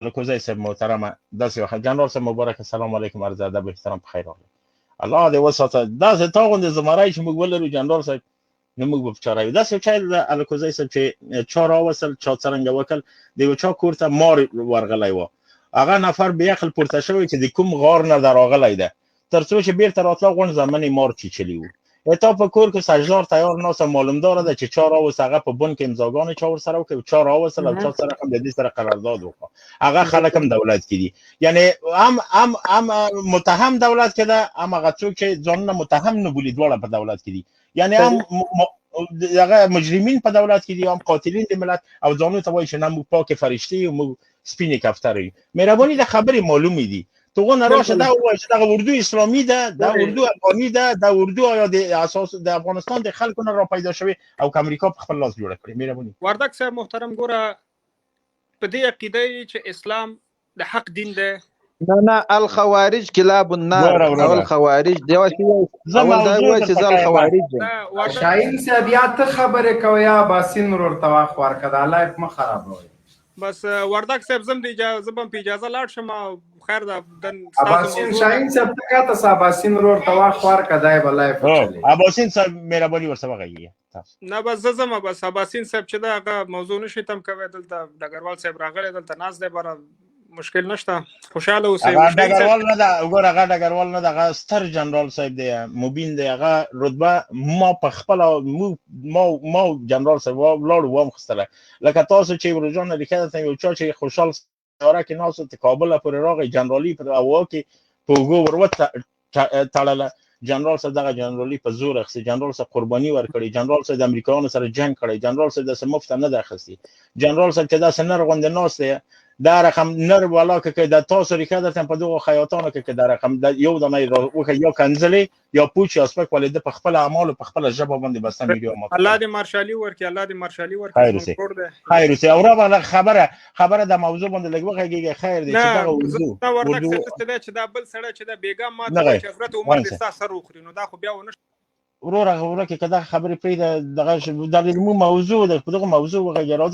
الکوزی صاحب محترمه داسې وخت جنرال صاحب مبارک سلام علیکم عرض ادب احترام بخیر راغلی الله دې وساته داسې تا غوندې زمری چې موږ ولرو جنرال صاحب نو موږ به بچاره یو داسې چا د الکوزی صاحب چې چا راوستل چا څرنګه وکړ د یو چا کور ته مار ورغلی و هغه نفر بې عقل پورته شوی چې د کوم غار نه راغلی ده تر څو چې بیرته راتله غونډ زمنې مار چیچلي وو تا په کور کې سجدار تیار ناسه معلوم داره ده چې چا راوست هغه په بن کې امضاګانې چا ورسره وکړي چا راوستل او چا سره هم د دې سره قرارداد وکړه هغه خلک هم دولت کې دي یعنی هم متهم دولت کې ده هم هغه څوک چې ځانونه متهم نه بولي دواړه په دولت کې دي یعنی هم هغه مجرمین په دولت کې دي هم قاتلین د ملت او ځانو ته وایي چې نه موږ پاک فرشتي او موږ سپینې کفترې مهرباني د خبرې معلومې دي تو غو نراشه دا وایي چې دا اردو اسلامي ده دا اردو افغاني ده دا اردو یا د اساس د افغانستان د خلکو نه را پیدا شوی او امریکا په خپل لاس جوړ کړی مهرباني وردک صاحب محترم ګوره په دې عقیده چې اسلام د حق دین ده نه الخوارج كلاب النار او الخوارج دی اول دا وایي چې ځل خوارج شاهین صاحب یا ته خبره کوي یا باسین ورته واخ ورکړه الله په خرابوي بس وردک صاحب زم دی اجازه په اجازه لاړ شم خیر دا اباسین شاهین صاحب ته تاسو اباسین ورته واخ ورکړه دای بلای په اباسین صاحب مهرباني ورسره غږی نه بس زما بس اباسین صاحب چې دا موضوع نشي تم کوي دلته ډګروال صاحب راغلی دلته ناز دی بره مشکل نشته خوشاله اوسئ ډګروال نه دا وګوره هغه ډګروال نه دا ستر جنرال صاحب دی مبین دی هغه رتبه ما په خپل ما جنرال صاحب ولاړ ووم خستله لکه تاسو چې ورجان لیکل ته یو چا چې خوشحال سره کې ناسو ته کابل پر راغی جنرالي په هوا کې په وګو وروته تړله جنرال صاحب دغه جنرالي په زور اخسي جنرال صاحب قرباني ورکړي جنرال صاحب د امریکایانو سره جنگ کړی جنرال صاحب د مفت نه داخسي جنرال صاحب چې دا سنر غوند ناس دی دا رقم نر والا که د تاسو ریکه درته په دغه خیاطانو کې دا رقم د یو د نه وکه یا کنزلي یا پوچ یا سپک ولید په خپل اعمال په خپل ژبه باندې بسته ویډیو ما الله دې مارشالي ورکړي الله دې مارشالي ورکړي خیر اوسه او را خبره د موضوع باندې لږ وخه خیر دې چې دا موضوع دا ورته چې دا بل سره چې دا بیګم ماته چې حضرت عمر دې تاسو سره وخوري نو دا خو بیا ونه وروره کې کدا خبرې پرې دغه د موضوع د دغه موضوع وغیرہ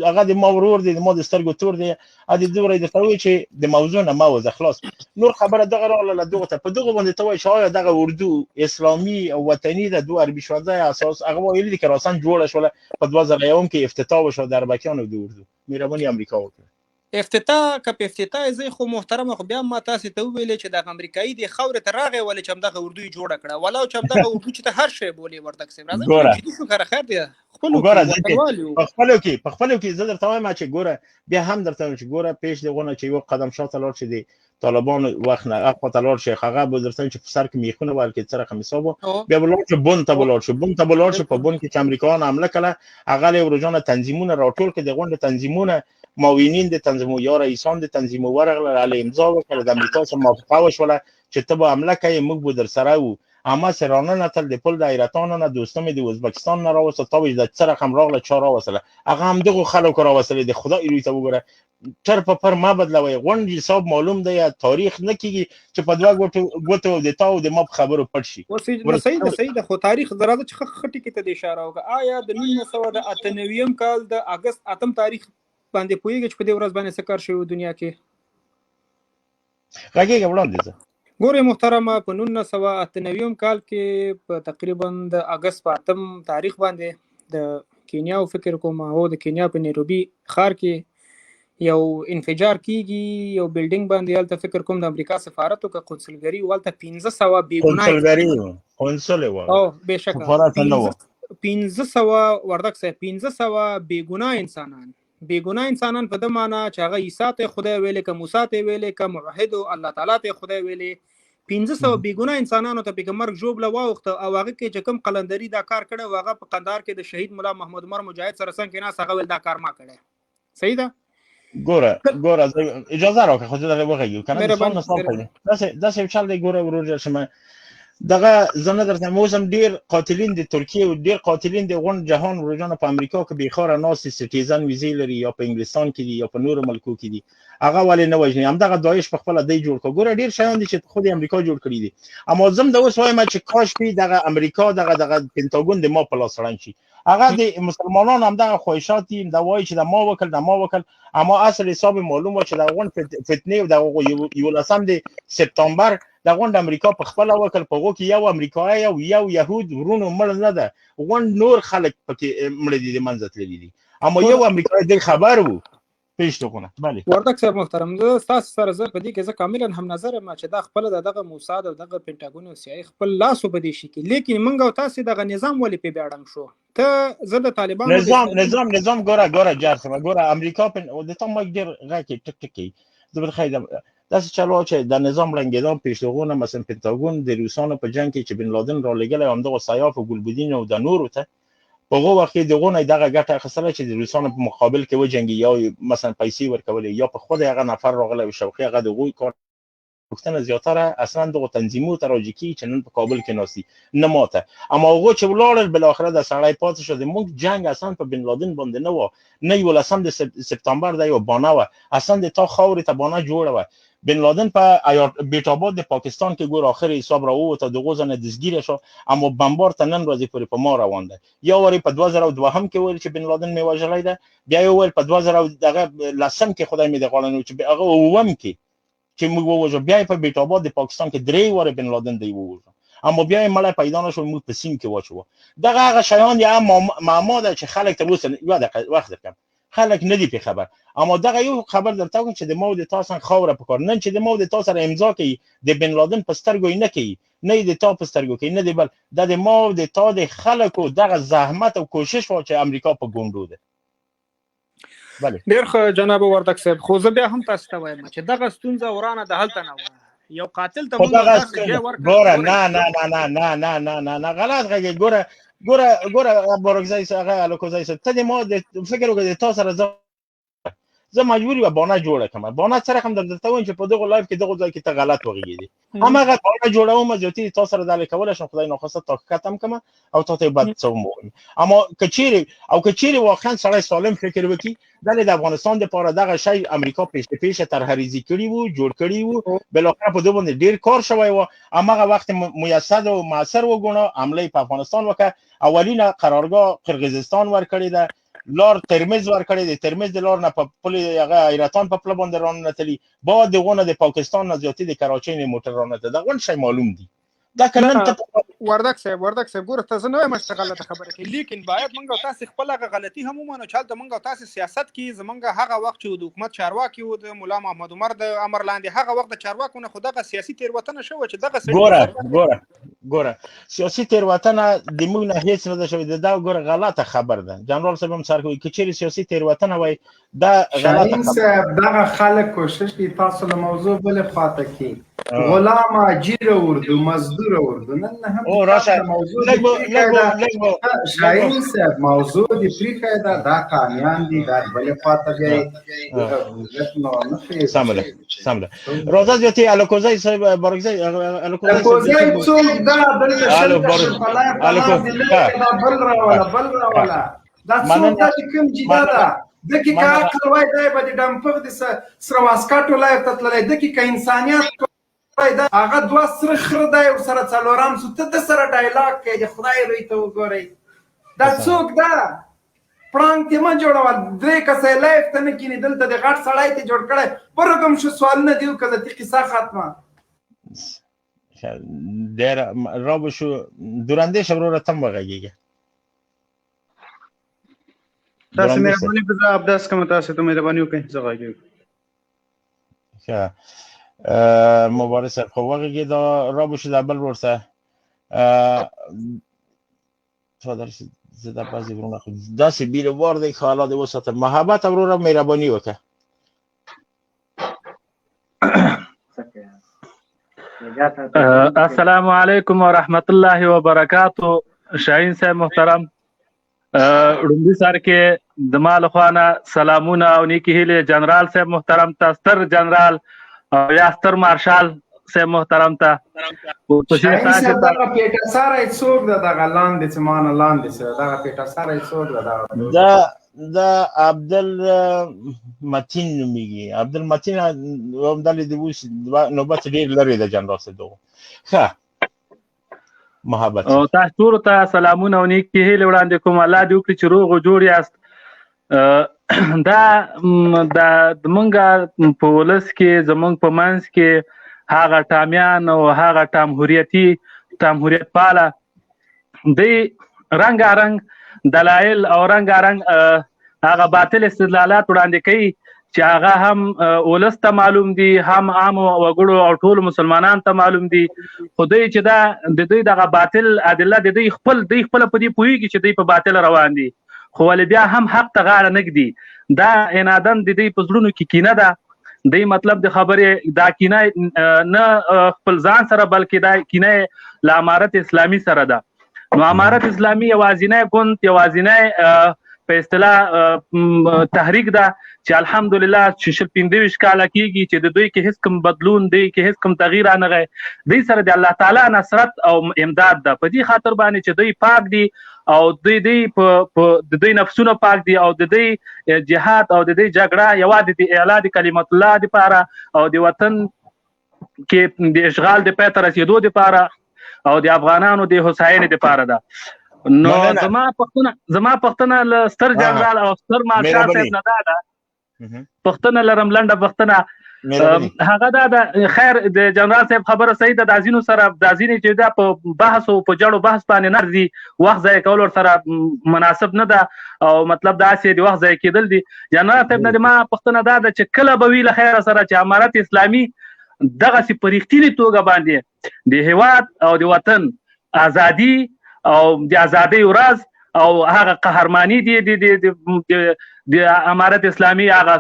هغه د ما ورور دي ما د سترګو تور دي ا دې دوره د توي چې د موضوع نه ما وځ خلاص نور خبره دغه رااله دغه ته په دغه باندې توي شاید دغه اردو اسلامي او وطني د دوه عربي شوزه اساس هغه ویل دي چې راسن جوړه شول په 2000 یوم کې افتتاح وشو د اربکیانو د اردو مهرباني امریکا وکړه افتتاح کپ افتتاح زی خو محترم خو بیا ما تاسو ته ویل چې د امریکایي د خورې ته راغی ولې چې دغه اردو جوړه کړه ولاو چې دغه اردو چې ته هر شی بولی ورتک سم راځي چې شو خره خیر دی په خپل کې زه درته وایم چې ګوره بیا هم درته چې ګوره پیش دیغونه چې یو قدم شاته لاړ شي د طالبان وخت نه اخو ته لاړ شي هغه به درته چې په سر کې میخونه ورکې سره خمیسابو بیا بلور چې بون ته بلور شي بون ته بلور شي په بون کې چې امریکایان حمله کړه هغه له ورجانه تنظیمونه راټول کې د غونډه تنظیمونه معاونین د تنظیم یا رئیسان د تنظیم ورغله علی امضا وکړه د امریکا سره موافقه وشوله چې ته به عمله کوي موږ به در سره وو اما سرانه نتل د پل د ایران نه دوستم د ازبکستان نه راوسته تا د سره هم راغله چا راوسله هغه هم دغه خلکو راوسله د خدا ایروي ته وګوره تر په پر ما بدلوي غونډ حساب معلوم دی تاریخ نه کیږي چې په دوا غوتو د تاو د مب خبرو پټ شي صحیح خو تاریخ درازه چې خټی کې ته اشاره وکړه آیا د 1998 کال د اگست اتم تاریخ باندې پویږي چې په دې ورځ باندې سکار شوی دنیا کې راګي وړاندې ګوره محترمه په 1998 کال کې په تقریبا د اگست په اتم تاریخ باندې د کینیا او فکر کوم هو د کینیا په نیروبي ښار کې یو انفجار کیږي یو بلډینګ باندې الته فکر کوم د امریکا سفارت او قونسلګری ولته 1500 بیګناه قونسل و او بشک 1500 وردک سه 1500 بیګناه انسانان په د معنا چې هغه عیسی ته خدای ویلې ک موسی ته ویلې ک موحد الله تعالی ته خدای ویلې 1500 بیګناه انسانانو ته پیغمبر جوب لا واخت او هغه کې چې کوم قلندري دا کار کړي واغه په قندار کې د شهید مولا محمد عمر مجاهد سره څنګه نه هغه ول دا کار ما کړي صحیح ده ګوره اجازه راکړه خو دا وغږیو کنه دا څه چل دی ګوره ورور شمه دغه زه نه درته اوس هم ډېر قاتلین د ترکیې او ډېر قاتلین د غونډ جهان ورجانه په امریکا کې بېخاره ناستې سټیزن ویزې لري یا په انګلستان کې دي یا په نورو ملکو کې دي هغه ولې نه وژني همدغه داعش په خپله دی جوړ کړه ګوره ډېر شیان دي چې خود امریکا جوړ کړي دي اما زه هم د اوس وایم چې کاشکې دغه امریکا دغه پنټاګون د ما په لاس ړنګ شي هغه د مسلمانانو همدغه خواهشات دي دا وایي چې د ما وکړ اما اصل حساب معلوم و چې د غونډ فتنې او د 11 د سپتامبر د غونډ امریکا په خپل وکړ په هغو کې یو امریکایی او یو يهود ورونو مړ نه ده غونډ نور خلک پکې مړه دي د منځ تللي دي اما یو امریکایی د خبر وو پیشتونه بله وردک صاحب محترم زه تاسو سره زه په دې کې زه کاملا هم نظر یم چې دا خپل دغه موساد او دغه پینټاګون او CIA خپل لاس په دې شي کې لیکن موږ او تاسو دغه نظام ولې په بیاړنګ شو ته زه د طالبانو نظام ګوره جارسم ګوره امریکا په د تم ډیر غاکي ټک ټکی زه به خیدم داسې چلو چې د نظام رنګیدان پیشتغونه مثلا پنټاګون د روسانو په جنگ کې چې بن لادن را لګل هم دغه سیاف او ګلبدین او د نورو ته په هغه وخت کې دغه دغه ګټه اخیستله چې د روسانو په مقابل کې وجنګي یا مثلا پیسې ورکولې یا په خود هغه نفر راغله او شوقي هغه دغه کار وختونه زیاتره اصلا دغه تنظیمو تراجیکی چې نن په کابل کې ناسي نه ماته اما هغه چې ولاړل بل اخره د سړی پاتې شو د موږ جنگ اصلا په بن لادن باندې نه و نه یو لسم د سپتامبر د یو بانه و اصلا د تا خاورې ته بانه جوړه و بن لادن په بیت آباد د پاکستان کې ګور اخر حساب را ووته دغه ځنه دزګیره شو اما بمبار ته نن ورځې پورې په ما روان ده یا وری په 2002 هم کې ویل چې بن لادن می وژلای ده بیا یو ول په 2000 دغه لسم کې خدای می د غالنو چې هغه ووم کې چې موږ ووجو بیا په بیت آباد د پاکستان کې درې واره بن لادن دی ووجو اما بیا یې مړی پیدا نشو موږ په سیم کې واچو دغه هغه شیان یا معما ده چې خلک ته وسه یو دقیقه وخت درکم خلک نه دی په خبر اما دغه یو خبر درته کوم چې د مو د تاسو خوره په کار نن چې د مو د تاسو سره امضا کوي د بن لادن په سترګو نه کوي نه د تا په سترګو کې نه دی بل د مو د تا د خلکو دغه زحمت او کوشش و چې امریکا په ګوندو ده بله ډیر ښه جناب وردک صاحب خو زه بیا هم تاسو ته وایم چې دغه ستونزه ورانه د هلته نه و یو قاتل ته موږ ګوره نه غلط غږی ګوره بورګزای هغه الکوزای ته د ما د فکر وکړه تاسو سره زه مجبوری و بانه جوړه کړم بانه سره هم درته وایم چې په دغه لایف کې دغه ځای کې ته غلط وغږیدې همغه بانه جوړوم زیاتی تاسو سره د کولای شم خدای ناخواسته تا ختم کړم او ته بد څه ومو اما کچيري واقعا سړی سالم فکر وکي د افغانستان د پاره دغه شی امریکا پیش طرحریزی کړی وو جوړ کړی وو بل اخر په دوه باندې ډیر کار شوی و همغه وخت میسر او معاصر وګڼه عمله په افغانستان وکړه اولینه قرارګاه قرغیزستان ور کړی ده لار ترمز ور کړی دی ترمز د لار نه په پل هغه ایران په پل باندې ران نتلی با دغه د پاکستان نه زیاتی د کراچۍ نه موټر ران نته دا ول شی معلوم دی دا کنن وردک صاحب ګوره تاسو نه مشته غلطه خبره کوي لیکن باید موږ تاسو خپل هغه غلطي هم ومنو چې حالت موږ تاسو سیاست کې زمونږ هغه وخت چې د حکومت چارواکي و د مولا محمد عمر د امر لاندې هغه وخت د چارواکو نه خدغه سیاسي تیروتنه شو چې دغه ګوره سیاسي تیروتنه د موږ نه هیڅ نه ده شوې دا ګوره غلطه خبر ده جنرال صاحب هم سر کوي کچېری سیاسي تیروتنه وای دا غلطه خبره دغه خلک کوشش کوي تاسو له موضوع بل خاطر کې غلام اجیر اردو مزدور اردو نن هم او راشه لګو شاهین صاحب موضوع دی فریقه دا کامیان دي دا بل خاطر دی سامله روزا زیاتی الکوزای صاحب بارگزای الکوزای څوک دا بل شل بل راولا دا څوک دا کوم جدا ده دقیقه عقل وای دی به د ډمپغ د سرواسکاټو لای تطلای دقیقه انسانيت دا هغه دوه سره خره دی او سره څلورم سوت د سره ډایلاګ کوي خدای لوی ته وګورئ دا څوک دا پړنګ ته ما جوړول درې کسې لایف ته نه کینی دلته د غټ سړی ته جوړ کړي پرګم شو سوال نه دیو کله تی قصه ختمه ډیر رابو شو دورانده شبرو رتم وغږیږي تاسو مهرباني وکړئ ابداس کوم تاسو ته مهرباني وکړئ زه غږیږم ښه مبارک صاحب خو وغږی دا رابو شو د بل ورته فادر زدا بازی ورونه خو داسې بیره وار دی حالا د وسته محبت وروره مهرباني وکړه السلام علیکم ورحمت الله وبرکاتو شاهین صاحب محترم ړومبي سر کې د مال خوانه سلامونه او نیکی هیله جنرال صاحب محترم تستر جنرال او یا ستر مارشال صاحب محترم ته شاهین صاحب دغه پیټر ساری څوک ده دغه لاندې څه مانه لاندې څه دغه پیټر ساری څوک ده دا عبدالمتین نومیږي. عبدالمتین همدلته د اوس نوبت ډېر لرې ده جنرال صاحب دغو ښه محبت او تاسو ټولو ته سلامونه او نیکې هیلې وړاندې کوم. الله دې وکړي چې روغ او جوړ یاست. دا زمونږ په ولس کې زمونږ په منځ کې هغه ټامیان او هغه ټامهوریت پاله دی رنګارنګ دلایل او رنګارنګ هغه باطل استدلالات وړاندې کوي چې هغه هم ولس ته معلوم دي، هم عامو وګړو او ټولو مسلمانانو ته معلوم دي. خو دوی چې دا د دوی دغه باطل ادله د دوی خپله په دې پوهېږي چې دوی په باطل روان دي، خو ولې بیا هم حق ته غاړه نه ږدي. دا عنادن د دوی په زړونو کې کینه ده. دوی مطلب د خبرې دا کینه نه خپل ځان سره بلکې دا کینه له امارت اسلامي سره ده. نو امارت اسلامي یوازینی ګوند یوازینی په اصطلاح تحریک ده چې الحمدلله چې 25 کاله کېږي چې د دوی کې هیڅ کوم بدلون دی، کې هیڅ کوم تغییر رانغی. دوی سره د الله تعالی نصرت او امداد ده په دې خاطر باندې چې دوی پاک دي او د دوی نفسونه پاک دي او د دوی جهاد او د دوی جګړه یوازې د اعلا د کلمت الله دپاره او د وطن کې د اشغال د پای ته رسېدو دپاره او د افغانانو د هوساینې دپاره ده. نو زما پښتنه له ستر جنرال او ستر مارشال صاحب نه دا ده پښتنه لرم لنډه پښتنه هغه دا ده. خیر د جنرال صاحب خبره صحیح ده. د ځینو سره د ځینې چې دا په بحث او په جړو بحث باندې نه ځي، وخت ضایع کول ورسره مناسب نه ده او مطلب داسې د وخت ضایع کېدل دي. جنرال صاحب نه ما پښتنه دا ده چې کله به وي له خیره سره چې امارت اسلامي دغسې په رښتینې توګه باندې د هیواد او د وطن ازادي او د ازادۍ ورځ او هغه قهرمانی د امارت اسلامي هغه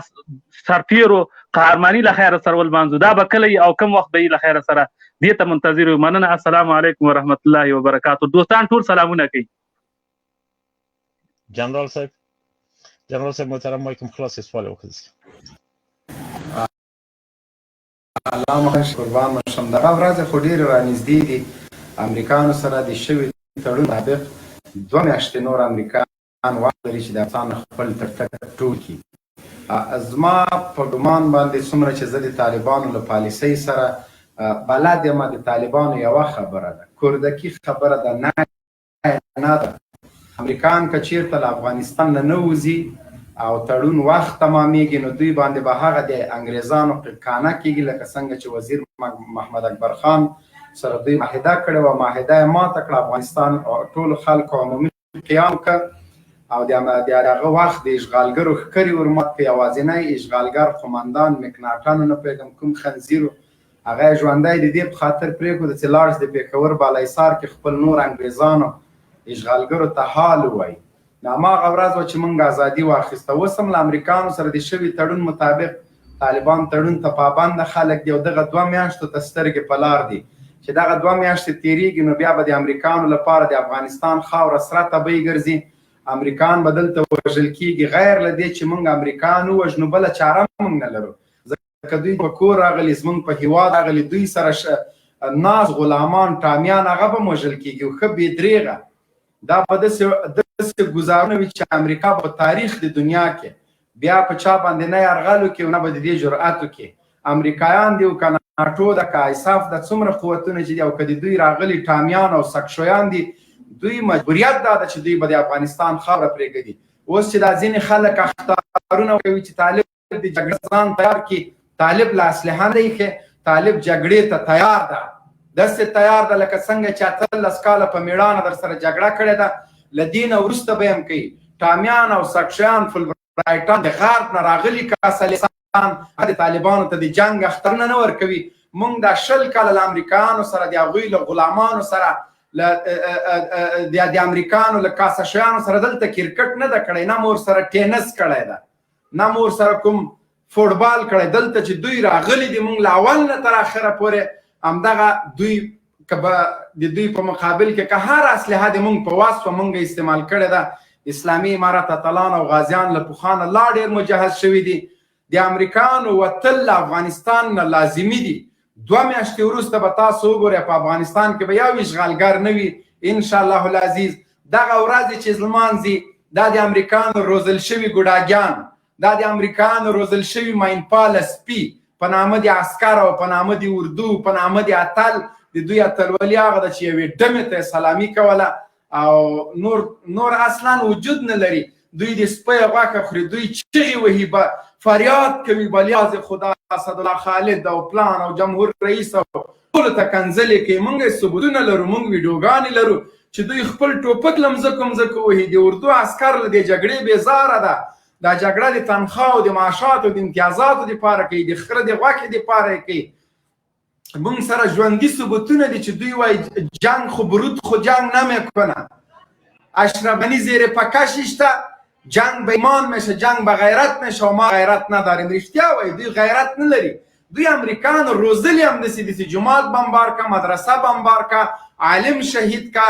سرتیرو قهرمانی له خیره سره ولمانځو. دا به کله او کم وخت به یې له خیره سره دې ته منتظر یو. مننه. السلام علیکم ورحمت الله وبرکاتو. دوستان ټول سلامونه کوي. جنرال صاحب محترم ما کوم خلاص سوال وکړم. الله مخ قربان مشم. دغه ورځ خو ډېر رانږدې دي امریکانو سره د شوي تړون مطابق 2 میاشتې نور امریکایان وخت لري چې د افغانستان خپل ترتک ټول کړي. زما په ګمان باندې څومره چې زه د طالبانو له پالیسۍ سره بلد یم، د طالبانو یوه خبره ده، کردکي خبره ده، نه ده. امریکایان که چېرته له افغانستان نه وځي او تړون وخت تمامیږي نو دوی باندې به هغه د انګریزانو قانع کېږي لکه څنګه چې وزیر محمد اکبر خان سره دوی معاهده کړې وه، معاهده یې ماته کړه. افغانستان ټولو خلکو عمومي قیام کړ او د هغه وخت د اشغالګرو ښکرې ور مات کړ. یوازینی اشغالګر قمندان مکناټن نه پوهېږم کوم خنزیرو هغه یې ژوندی د دې په خاطر پرېښوده چې لاړ د پېښور بالاحصار کې خپل نور انګریزانو اشغالګرو ته حال ووایي. نو هماغه ورځ وه چې موږ ازادي واخیسته. اوس هم له امریکانو سره د شوي تړون مطابق طالبان تړون ته پابنده خلک دي او دغه 2 میاشتو ته سترګې په لار دي چې دغه 2 میاشتې تېرېږي نو بیا به د امریکانو لپاره د افغانستان خاوره سره تبۍ ګرځي. امریکان به دلته وژل کېږي. غیر له دې چې موږ امریکان ووژنو بله چاره موږ نه لرو، ځکه دوی په کور راغلي، زموږ په هېواد راغلي، دوی سره ناز غلامان ټامیان هغه به موژل کېږي. او ښه بېدرېغه دا به داسې ګزارونه وي چې امریکا په تاریخ د دنیا کې بیا په چا باندې نه یرغل وکړي او نه به د دې جرأت وکړي. امریکایان دي او که ناټو ده که ایساف ده څومره قوتونه چې دي او که د دوی راغلي ټامیان او سکشویان دي، دوی مجبوریت دا ده چې دوی به د افغانستان خاوره پرېږدي. اوس چې دا ځینې خلک اخطارونه کوي چې طالب د جګړه ځان تیار کړي، طالب له اسلحه نه ایښې، طالب جګړې ته تیار ده، داسې تیار ده لکه څنګه چې 18 کاله په میړانه در سره جګړه کړې ده. له دې نه وروسته به هم کوي. ټامیان او سکشیان فلبرایټان د غرب نه راغلي کاسلیسان د طالبانو ته د جنګ اخترونه نه ورکوي. موږ دا 20 کاله له امریکایانو سره د هغوی له غلامانو سره د امریکانو له کاسشیانو سره دلته کرکټ نه ده کړی، نه مور سره ټینس کړی ده، نه مور سره کوم فوټبال کړی. دلته چې دوی راغلي دي موږ له اول نه تر اخره پورې همدغه دوی د دوی په مقابل کې که هر اسلحه د موږ په واسطه موږ استعمال کړې ده. اسلامي امارت اتلان او غازیان له پخوانه لا ډېر مجهز شوي دي. د امریکایانو وتل له افغانستان نه لازمي دي. 2 میاشتې وروسته به تاسو وګورئ په افغانستان کې به یو اشغالګر نه وي انشاءالله العزیز. دغه ورځې چې لمانځي دا د امریکایانو روزل شوي ګوډاګیان، دا د امریکایانو روزل شوي ماینپاله سپي په نامه د عسکر او په نامه د اردو په نامه د اتل، د دوی اتلولي هغه ده چې یوې ډمې ته سلامي کوله او نور اصلا وجود نه لري. دوی د سپی غوښه خوري، دوی چغې وهي، فریاد کوي بلیاز خدا، اسدالله خالد او پلان او جمهور رئیس او ټولو ته کنځلې کوي. موږ ثبوتونه لرو، موږ ویډیوګانې لرو چې دوی خپل ټوپک له مځکو وهي. د اردو عسکر له دې جګړې بېزاره ده. دا جګړه د تنخواو د معاشاتو د امتیازاتو دپاره کوي، د خره د غوښې دپاره کوي. موږ سره ژوندي ثبوتونه دي چې دوی وایي جنگ خو برود خو جنگ نمیکنه. اشرف غنی زیر پکش اشته، جنگ به ایمان میشه، جنگ به غیرت میشه و ما غیرت نداریم. رښتیا وایي دوی غیرت نه لري. دوی امریکایان روزلي هم داسې جماعت بمبار کا، مدرسه بمبار کا، عالم شهید کا،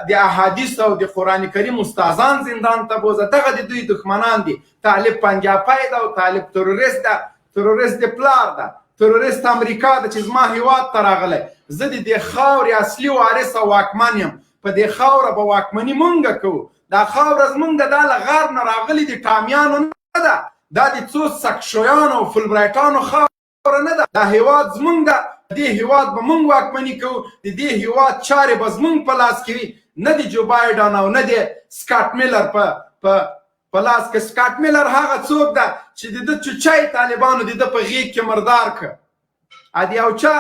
د احادیث او د قرآن کریم استادان زندان ته بوزه. دغه د دوی دښمنان دي. طالب پنجابی ده او طالب تروریست ده، تروریست د پلار ده، تروریست امریکا ده چې زما هیواد ته راغلی. زه د دې خاورې اصلي وارث او واکمن یم. په دې خاوره به واکمني مونږ کوو. دا خاوره زمونږ ده، دا له غرب نه راغلي د ټامیانو نه ده، دا د څو سکشویانو او فلبرایټانو خاوره نه ده. دا هیواد زمونږ ده، دې هیواد به مونږ واکمني کوو. د دې هیواد چارې به زمونږ په لاس کې وي، نه د جو بایډن او نه د سکاټ میلر په لاس کې. سکاټ میلر هغه څوک ده چې د ده چوچی طالبانو د ده په غېږ کې مردار کړ. د یو چا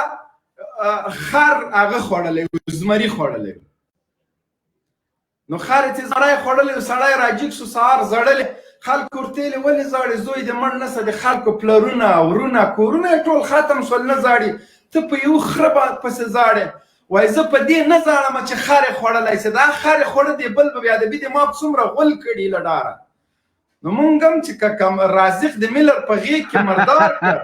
خر هغه خوړلی و، زمري خوړلی و. نو خر چې زړی خوړلی و، سړی راجیګ شو سهار زړلی. خلکو ورته ویلې ولې زاړې زوی دې مړ نسه، د خلکو پلرونه ورونه کورونه یې ټول ختم شول، نه زاړي، ته په یو خره پسې زاړې. وایي زه په دې نه زاړم چې خر یې خوړلی سي، دا خر یې خوړه دی بل به بیا د دې ما په څومره غول کړي له ډاره. نو مونږ هم چې رازق د میلر په غېږ کې مردار کړ،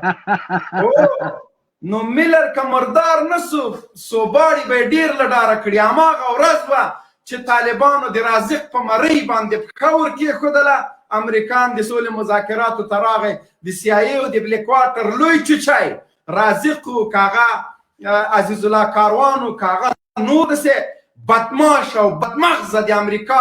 نو میلر که مردار نه سو، سوباړي به یې ډېر له ډاره کړي. هماغه ورځ به چې طالبانو د رازق په مرۍ باندې پښه ورکېښودله، امریکان د سولې مذاکراتو ته راغی. د سی آی ای او د بلیک واټر لوی چوچی رازق و، که هغه عزیز الله کاروان و، که هغه نور داسې بدماش او بدمغزه د امریکا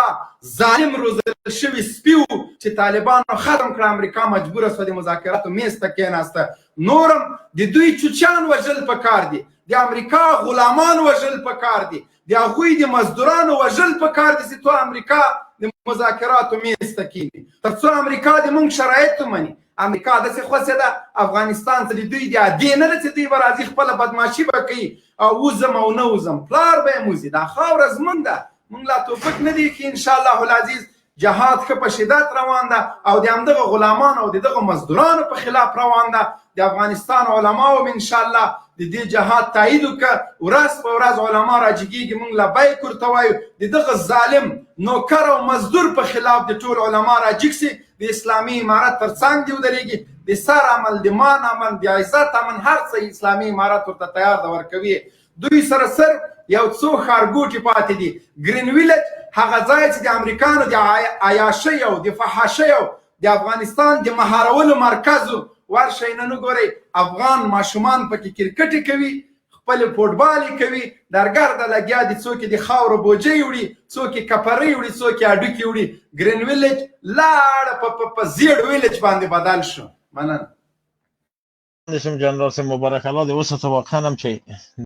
ظالم روزل شوي سپي و چې طالبانو ختم کړه. امریکا مجبوره شوه د مذاکراتو میز ته کېناسته. نورم د دوی چوچیان وژل پکار دي، د امریکا غلامان وژل پکار دي، د هغوی د مزدورانو وژل پکار دي چې تو امریکا د مذاکراتو میز ته کېني، تر څو امریکا د موږ شرایط ومني. امریکا داسې خوښه ده افغانستان ته د دوی د عادي نه ده چې دوی به راځي خپله بدماشي به کوي او وځم او نه وځم، پلار به یې موځي. دا خاوره زموږ ده، موږ لا توفیق نه دی که انشاءالله العزیز جهاد ښه په شدت روان ده او د همدغه غلامان او د دغه مزدورانو په خلاف روان ده. د افغانستان علماو هم انشاءالله د دې جهاد تایید وکړه. ورځ په ورځ علما راجګېږي، موږ لبیک ورته وایو. د دغه ظالم نوکر او مزدور په خلاف د ټول علما راجګ سي، د اسلامي امارت تر څنګ دې ودرېږي. د سر عمل، د مان عمل، د عزت عمل، هر څه اسلامي امارت ورته تیار ده ورکوي. دوی سره صرف یو څو ښارګوټي پاتې دي. ګرین ویلج هغه ځای چې د امریکانو د عیاشۍ او د فحاشۍ او د افغانستان د مهارولو مرکز و. ورشئ نن وګورئ افغان ماشومان پکې کرکټې کوي، خپلې فوټبالې کوي، درګرده لګیا دي. څوک یې د خاورو بوجۍ وړي، څوک یې کپرۍ وړي، څوک یې هډوکي وړي. ګرین ویلج لاړه په زیړ ویلج باندې بدل شو. مننه. جنرال صاحب مبارک الله دې وساته. واقعا هم چې